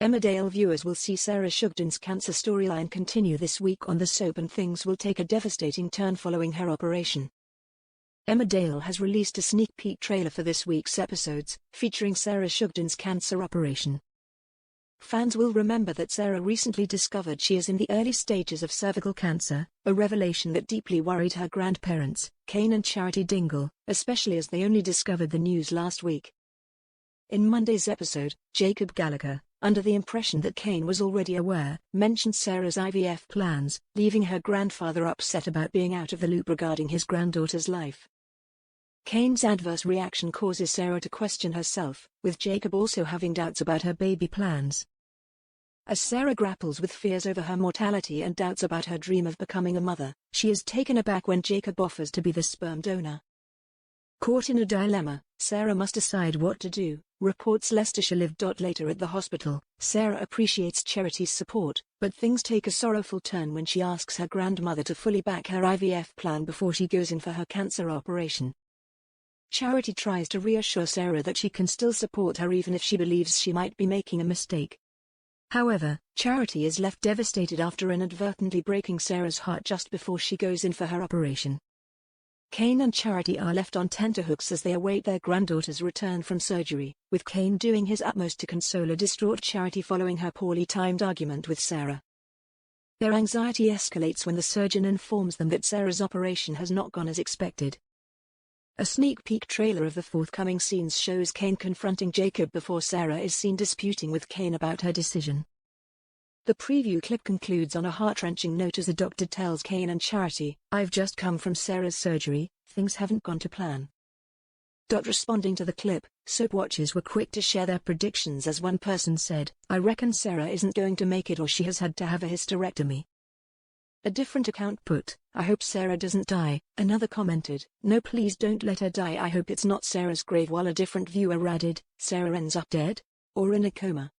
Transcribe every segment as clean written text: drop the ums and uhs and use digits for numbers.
Emmerdale viewers will see Sarah Sugden's cancer storyline continue this week on the soap, and things will take a devastating turn following her operation. Emmerdale has released a sneak peek trailer for this week's episodes, featuring Sarah Sugden's cancer operation. Fans will remember that Sarah recently discovered she is in the early stages of cervical cancer, a revelation that deeply worried her grandparents, Kane and Charity Dingle, especially as they only discovered the news last week. In Monday's episode, Jacob Gallagher, under the impression that Kane was already aware, mentioned Sarah's IVF plans, leaving her grandfather upset about being out of the loop regarding his granddaughter's life. Kane's adverse reaction causes Sarah to question herself, with Jacob also having doubts about her baby plans. As Sarah grapples with fears over her mortality and doubts about her dream of becoming a mother, she is taken aback when Jacob offers to be the sperm donor. Caught in a dilemma, Sarah must decide what to do, reports Leicestershire Live. Later at the hospital, Sarah appreciates Charity's support, but things take a sorrowful turn when she asks her grandmother to fully back her IVF plan before she goes in for her cancer operation. Charity tries to reassure Sarah that she can still support her even if she believes she might be making a mistake. However, Charity is left devastated after inadvertently breaking Sarah's heart just before she goes in for her operation. Kane and Charity are left on tenterhooks as they await their granddaughter's return from surgery, with Kane doing his utmost to console a distraught Charity following her poorly timed argument with Sarah. Their anxiety escalates when the surgeon informs them that Sarah's operation has not gone as expected. A sneak peek trailer of the forthcoming scenes shows Kane confronting Jacob before Sarah is seen disputing with Kane about her decision. The preview clip concludes on a heart-wrenching note as a doctor tells Kane and Charity, "I've just come from Sarah's surgery, things haven't gone to plan." Responding to the clip, soap watchers were quick to share their predictions as one person said, "I reckon Sarah isn't going to make it, or she has had to have a hysterectomy." A different account put, "I hope Sarah doesn't die." Another commented, "No, please don't let her die, I hope it's not Sarah's grave," while a different viewer added, "Sarah ends up dead? Or in a coma?"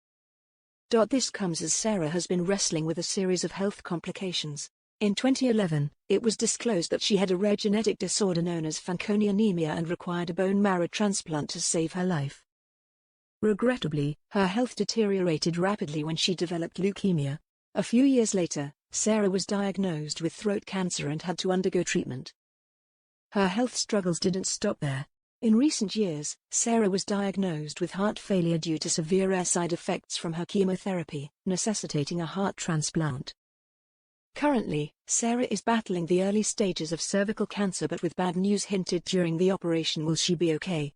This comes as Sarah has been wrestling with a series of health complications. In 2011, it was disclosed that she had a rare genetic disorder known as Fanconi anemia and required a bone marrow transplant to save her life. Regrettably, her health deteriorated rapidly when she developed leukemia. A few years later, Sarah was diagnosed with throat cancer and had to undergo treatment. Her health struggles didn't stop there. In recent years, Sarah was diagnosed with heart failure due to severe side effects from her chemotherapy, necessitating a heart transplant. Currently, Sarah is battling the early stages of cervical cancer, but with bad news hinted during the operation. Will she be okay?